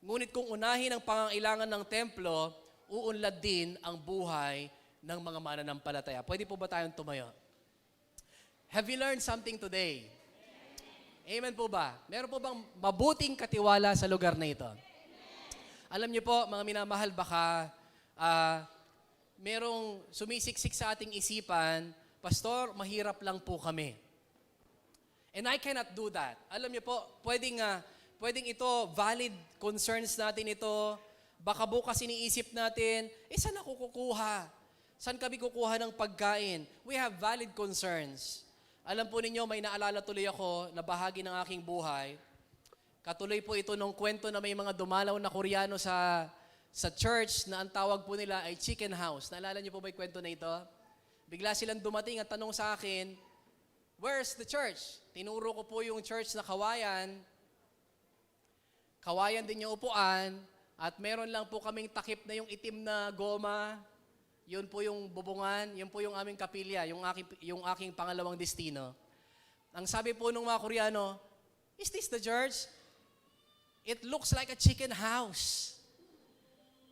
Ngunit kung unahin ang pangangailangan ng templo, uunlad din ang buhay ng mga mananampalataya. Pwede po ba tayong tumayo? Have you learned something today? Amen po ba? Meron po bang mabuting katiwala sa lugar na ito? Alam niyo po, mga minamahal, baka merong sumisiksik sa ating isipan, Pastor, mahirap lang po kami. And I cannot do that. Alam niyo po, pwedeng ito, valid concerns natin ito. Baka bukas iniisip natin, saan ako kukuha? Saan kami kukuha ng pagkain? We have valid concerns. Alam po ninyo, may naalala tuloy ako na bahagi ng aking buhay. Katuloy po ito nung kwento na may mga dumalaw na Koreano sa church na ang tawag po nila ay chicken house. Naalala niyo po ba yung kwento na ito? Bigla silang dumating at tanong sa akin, where's the church? Tinuro ko po yung church na kawayan. Kawayan din yung upuan, at meron lang po kaming takip na yung itim na goma. Yun po yung bubungan, yun po yung aming kapilya, yung aking pangalawang destino. Ang sabi po nung mga Koreano, is this the church? It looks like a chicken house.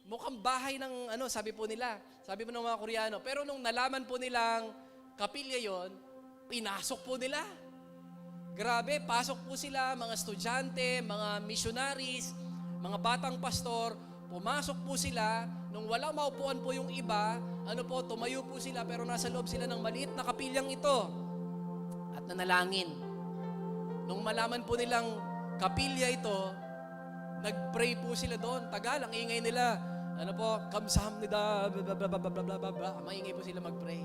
Mukhang bahay ng, sabi po nila. Sabi po ng mga Koreano. Pero nung nalaman po nilang kapilya yon, pinasok po nila. Grabe, pasok po sila, mga estudyante, mga missionaries, mga batang pastor, pumasok po sila, nung walang maupuan po yung iba, tumayo po sila, pero nasa loob sila ng maliit na kapilyang ito. At nanalangin. Nung malaman po nilang kapilya ito, nag-pray po sila doon. Tagal, ang ingay nila. Kamsahamnida, blablabla, maingay po sila mag-pray.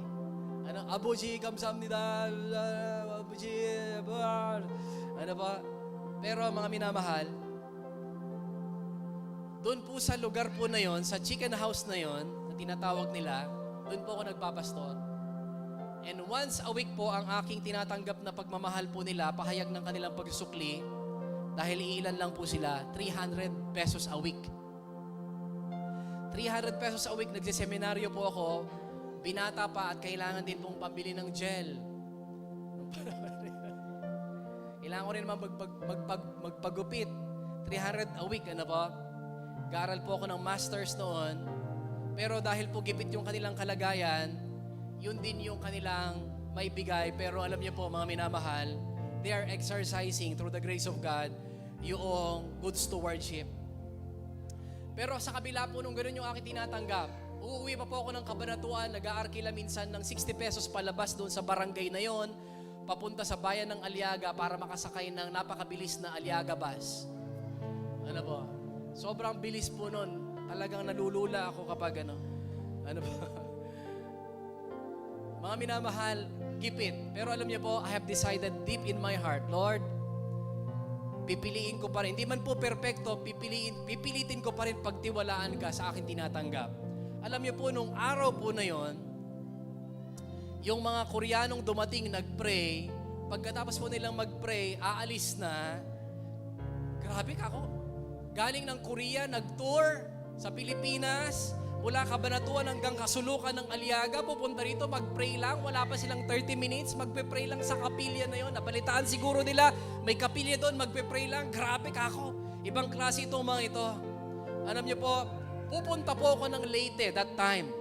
Abuji, kamsahamnida, abuji, Pero mga minamahal, doon po sa lugar po na yon, sa chicken house na yon, na tinatawag nila, doon po ako nagpapastor. And once a week po, ang aking tinatanggap na pagmamahal po nila, pahayag ng kanilang pagsusukli, dahil iilan lang po sila, 300 pesos a week. 300 pesos a week, nagsiseminaryo po ako, binata pa at kailangan din pong pambili ng gel. Kailangan ko rin naman magpagupit. 300 a week, po? Garal po ako ng masters noon. Pero dahil po gipit yung kanilang kalagayan, yun din yung kanilang maibigay. Pero alam niyo po, mga minamahal, they are exercising through the grace of God yung good stewardship. Pero sa kabila po nung gano'n yung aking tinatanggap, uuwi pa po ako ng Kabanatuan, nag-aarkila minsan ng 60 pesos palabas doon sa barangay na yon papunta sa bayan ng Aliaga para makasakay ng napakabilis na Aliaga bus. Ano po? Sobrang bilis po nun. Talagang nalulula ako kapag ano po? Mga minamahal, gipit. Pero alam niyo po, I have decided deep in my heart, Lord, pipiliin ko pa rin. Hindi man po perfecto, pipilitin ko pa rin pagtiwalaan ka sa akin tinatanggap. Alam niyo po, nung araw po na yon, yung mga Koreanong dumating, nag-pray, pagkatapos po nilang mag-pray, aalis na, grabe ka ako. Galing ng Korea, nag-tour sa Pilipinas, mula Cabanatuan hanggang Kasulukan ng Aliaga, pupunta rito, mag-pray lang, wala pa silang 30 minutes, magpe-pray lang sa kapilya na yon. Napalitaan siguro nila, may kapilya doon, magpe-pray lang, grabe ka ako. Ibang klase itong mga ito. Alam niyo po, pupunta po ako ng Leyte that time.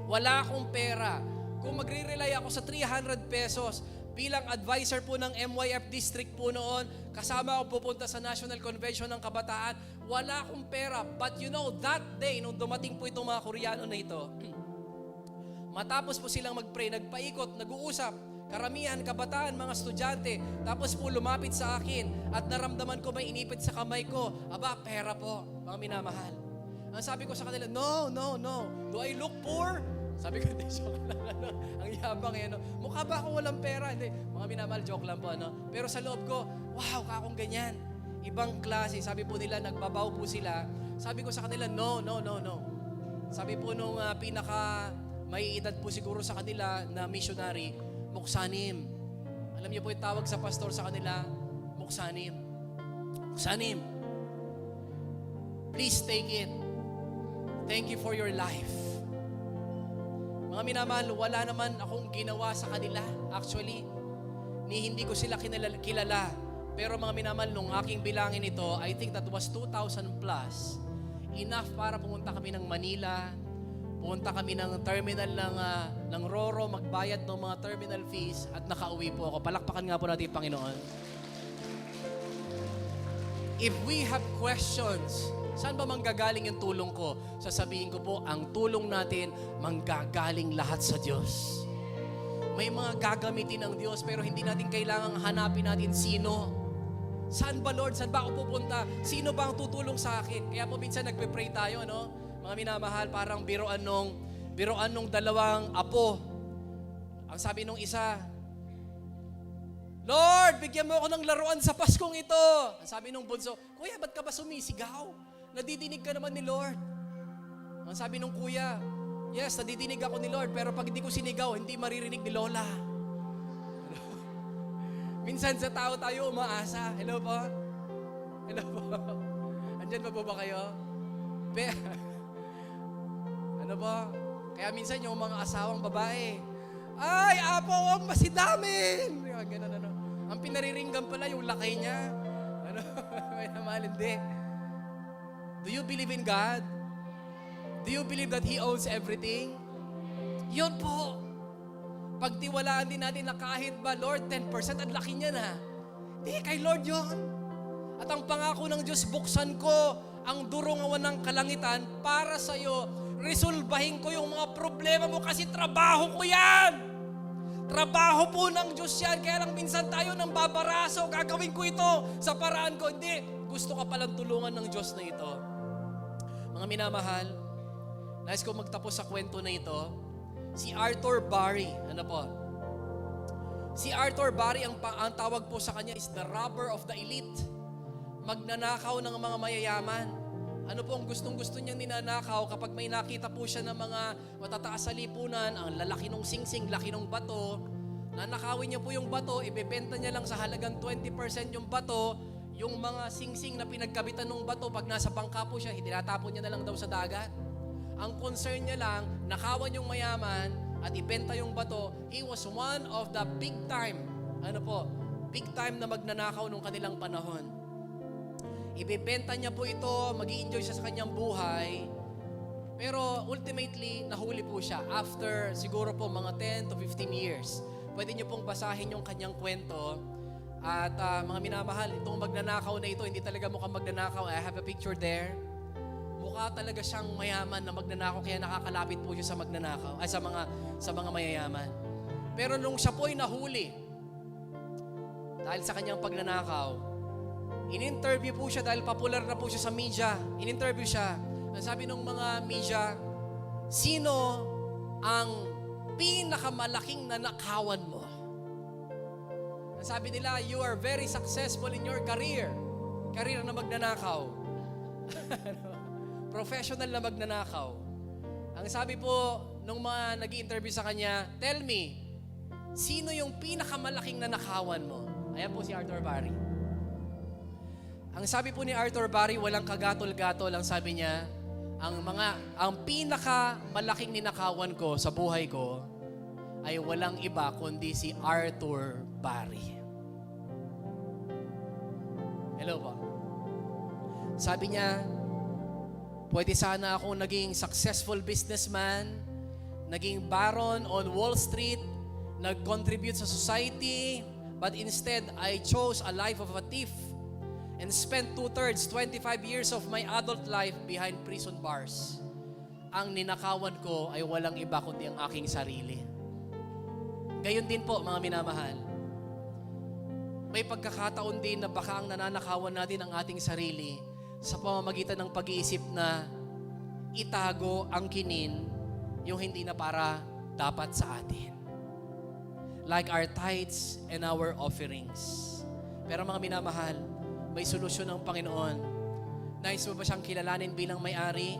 Wala akong pera. Kung magre-rely ako sa 300 pesos, bilang advisor po ng MYF District po noon, kasama ako pupunta sa National Convention ng Kabataan, wala akong pera. But you know, that day, nung dumating po itong mga Koreano na ito, matapos po silang mag-pray, nagpaikot, nag-uusap, karamihan, kabataan, mga estudyante, tapos po lumapit sa akin at naramdaman ko may inipit sa kamay ko, aba, pera po, mga minamahal. Ang sabi ko sa kanila, no. Do I look poor? Sabi ko, hindi, joke lang. Ang yabang mukha ba ako walang pera? Hindi, mga minamahal, joke lang po. Pero sa loob ko, wow, kakong ganyan. Ibang klase. Sabi po nila, nagbabaw po sila. Sabi ko sa kanila, no. Sabi po nung pinaka may edad po siguro sa kanila na missionary, muksanim. Alam niyo po yung tawag sa pastor sa kanila, muksanim. Muksanim. Please take it. Thank you for your life. Mga minamahal, wala naman akong ginawa sa kanila. Actually, hindi ko sila kilala. Pero mga minamahal, nung aking bilangin ito, I think that was 2,000 plus. Enough para pumunta kami ng Manila, pumunta kami ng terminal ng Roro, magbayad ng mga terminal fees, at nakauwi po ako. Palakpakan nga po natin yung Panginoon. If we have questions, saan ba manggagaling yung tulong ko? Sasabihin ko po, ang tulong natin, manggagaling lahat sa Diyos. May mga gagamitin ng Diyos, pero hindi natin kailangang hanapin natin sino. Saan ba, Lord? Saan ba ako pupunta? Sino ba ang tutulong sa akin? Kaya po minsan nagpe-pray tayo, no? Mga minamahal, parang biroan nung dalawang apo. Ang sabi nung isa, Lord, bigyan mo ako ng laruan sa Paskong ito. Ang sabi nung bunso, Kuya, ba't ka ba sumisigaw? Nadidinig ka naman ni Lord. Ang sabi nung kuya, yes, nadidinig ako ni Lord, pero pag hindi ko sinigaw, hindi maririnig ni Lola. Minsan sa tao tayo umaasa. Hello po? Hello po? Andyan pa po ba kayo? Ano po? Kaya minsan yung mga asawang babae, ay, apo, huwag masidamin! Ganun. Ang pinariringgan pala yung lakay niya. May naman, hindi. Do you believe in God? Do you believe that He owns everything? Yun po. Pagtiwalaan din natin na kahit ba, Lord, 10%, ang laki niya na. Hindi, kay Lord yun. At ang pangako ng Diyos, buksan ko ang durungawan ng kalangitan para sa'yo. Resolbahin ko yung mga problema mo kasi trabaho ko yan. Trabaho po ng Diyos yan. Kaya lang minsan tayo nang babaraso, gagawin ko ito sa paraan ko. Hindi, gusto ka palang tulungan ng Diyos na ito. Mga minamahal, nais ko magtapos sa kwento na ito. Si Arthur Barry, ano po? Si Arthur Barry, ang tawag po sa kanya is the robber of the elite. Magnanakaw ng mga mayayaman. Ano po ang gustong-gusto niyang ninanakaw kapag may nakita po siya ng mga matataas sa lipunan, ang lalaki ng singsing, laki ng bato, nanakawin niya po yung bato, ibebenta niya lang sa halagang 20% yung bato, yung mga singsing na pinagkabitan ng bato, pag nasa bangka po siya, tinatapon niya na lang daw sa dagat. Ang concern niya lang, nakawan yung mayaman at ibenta yung bato. He was one of the big time na magnanakaw nung kanilang panahon. Ibebenta niya po ito, mag-i-enjoy siya sa kanyang buhay. Pero ultimately, nahuli po siya after siguro po mga 10 to 15 years. Pwede niyo pong basahin yung kanyang kwento. At mga minamahal, itong magnanakaw na ito, hindi talaga mukhang magnanakaw. I have a picture there. Mukha talaga siyang mayaman na magnanakaw, kaya nakakalapit po siya sa magnanakaw, sa mga mayayaman. Pero nung siya po'y nahuli, dahil sa kanyang pagnanakaw. In-interview po siya dahil popular na po siya sa media. In-interview siya. Ang sabi ng mga media, sino ang pinakamalaking nanakawan mo? Ang sabi nila, you are very successful in your career. Career na magnanakaw. Professional na magnanakaw. Ang sabi po nung mga nag-i-interview sa kanya, tell me, sino yung pinakamalaking nanakawan mo? Ayan po si Arthur Barry. Ang sabi po ni Arthur Barry, walang kagatol-gatol. Ang sabi niya, ang pinakamalaking ninakawan ko sa buhay ko ay walang iba kundi si Arthur Barry. Hello po. Sabi niya, pwede sana akong naging successful businessman, naging baron on Wall Street, nag-contribute sa society, but instead, I chose a life of a thief and spent 2/3, 25 years of my adult life behind prison bars. Ang ninakawan ko ay walang iba kundi ang aking sarili. Gayon din po, mga minamahal. May pagkakataon din na baka ang nananakawan natin ang ating sarili sa pamamagitan ng pag-iisip na itago ang kinin yung hindi na para dapat sa atin. Like our tithes and our offerings. Pero mga minamahal, may solusyon ng Panginoon. Nais mo ba siyang kilalanin bilang may-ari?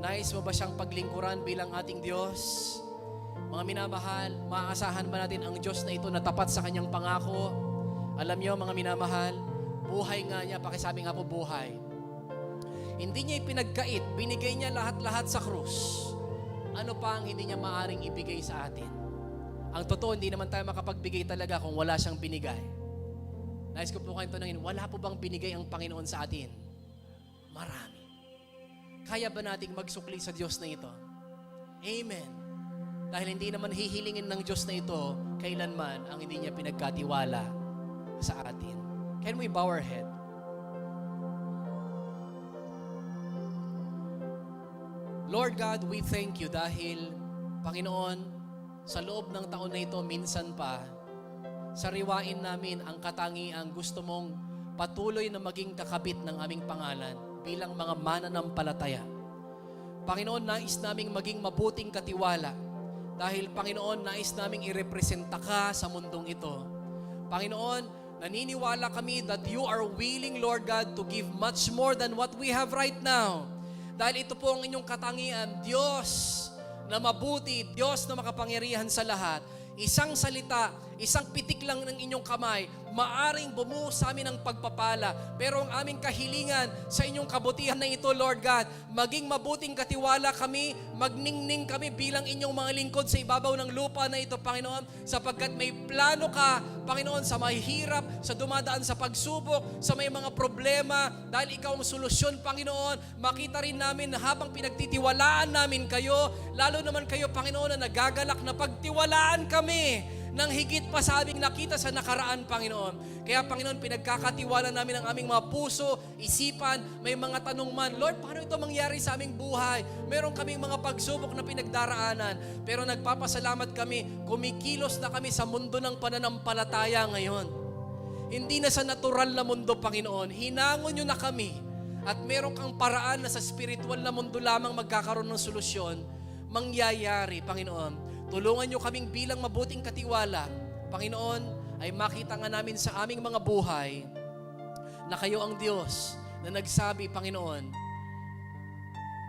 Nais mo ba siyang paglingkuran bilang ating Diyos? Mga minamahal, maaasahan ba natin ang Diyos na ito na tapat sa kanyang pangako? Alam niyo mga minamahal, buhay nga niya, pakisabi nga po buhay. Hindi niya ipinagkait, binigay niya lahat-lahat sa krus. Ano pa ang hindi niya maaring ibigay sa atin? Ang totoo, hindi naman tayo makapagbigay talaga kung wala siyang binigay. Nais ko po kayong tanungin, wala po bang binigay ang Panginoon sa atin? Marami. Kaya ba nating magsukli sa Diyos na ito? Amen. Dahil hindi naman hihilingin ng Diyos na ito kailanman ang hindi niya pinagkatiwala sa atin. Can we bow our head? Lord God, we thank you dahil, Panginoon, sa loob ng taon na ito, minsan pa, sariwain namin ang katangiang gusto mong patuloy na maging kakabit ng aming pangalan bilang mga mananampalataya. Panginoon, nais naming maging mabuting katiwala dahil, Panginoon, nais naming irepresenta ka sa mundong ito. Panginoon, naniniwala kami that you are willing, Lord God, to give much more than what we have right now. Dahil ito po ang inyong katangian, Diyos na mabuti, Diyos na makapangyarihan sa lahat. Isang salita, isang pitik lang ng inyong kamay, maaring bumuo sa amin ng pagpapala. Pero ang aming kahilingan sa inyong kabutihan na ito, Lord God, maging mabuting katiwala kami, magningning kami bilang inyong mga lingkod sa ibabaw ng lupa na ito, Panginoon, sapagkat may plano ka, Panginoon, sa mahihirap, sa dumadaan sa pagsubok, sa may mga problema, dahil ikaw ang solusyon, Panginoon. Makita rin namin na habang pinagtitiwalaan namin kayo, lalo naman kayo, Panginoon, na nagagalak na pagtiwalaan kami nang higit pa sa aming nakita sa nakaraan, Panginoon. Kaya, Panginoon, pinagkakatiwala namin ang aming mga puso, isipan, may mga tanong man, Lord, paano ito mangyari sa aming buhay? Meron kaming mga pagsubok na pinagdaraanan, pero nagpapasalamat kami, kumikilos na kami sa mundo ng pananampalataya ngayon. Hindi na sa natural na mundo, Panginoon. Hinangon nyo na kami at meron kang paraan na sa spiritual na mundo lamang magkakaroon ng solusyon, mangyayari, Panginoon. Tulungan nyo kaming bilang mabuting katiwala, Panginoon, ay makita nga namin sa aming mga buhay na kayo ang Diyos na nagsabi, Panginoon,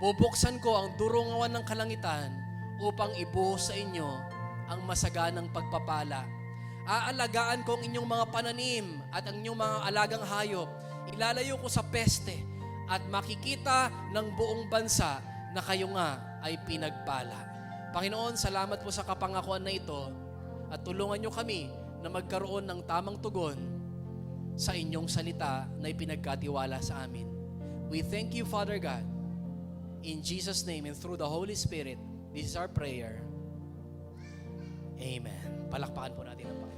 bubuksan ko ang durungawan ng kalangitan upang ibuhos sa inyo ang masaganang pagpapala. Aalagaan ko ang inyong mga pananim at ang inyong mga alagang hayop. Ilalayo ko sa peste at makikita ng buong bansa na kayo nga ay pinagpala. Panginoon, salamat po sa kapangakuan na ito at tulungan nyo kami na magkaroon ng tamang tugon sa inyong salita na ipinagkatiwala sa amin. We thank you, Father God. In Jesus' name and through the Holy Spirit, this is our prayer. Amen. Palakpakan po natin ang Panginoon.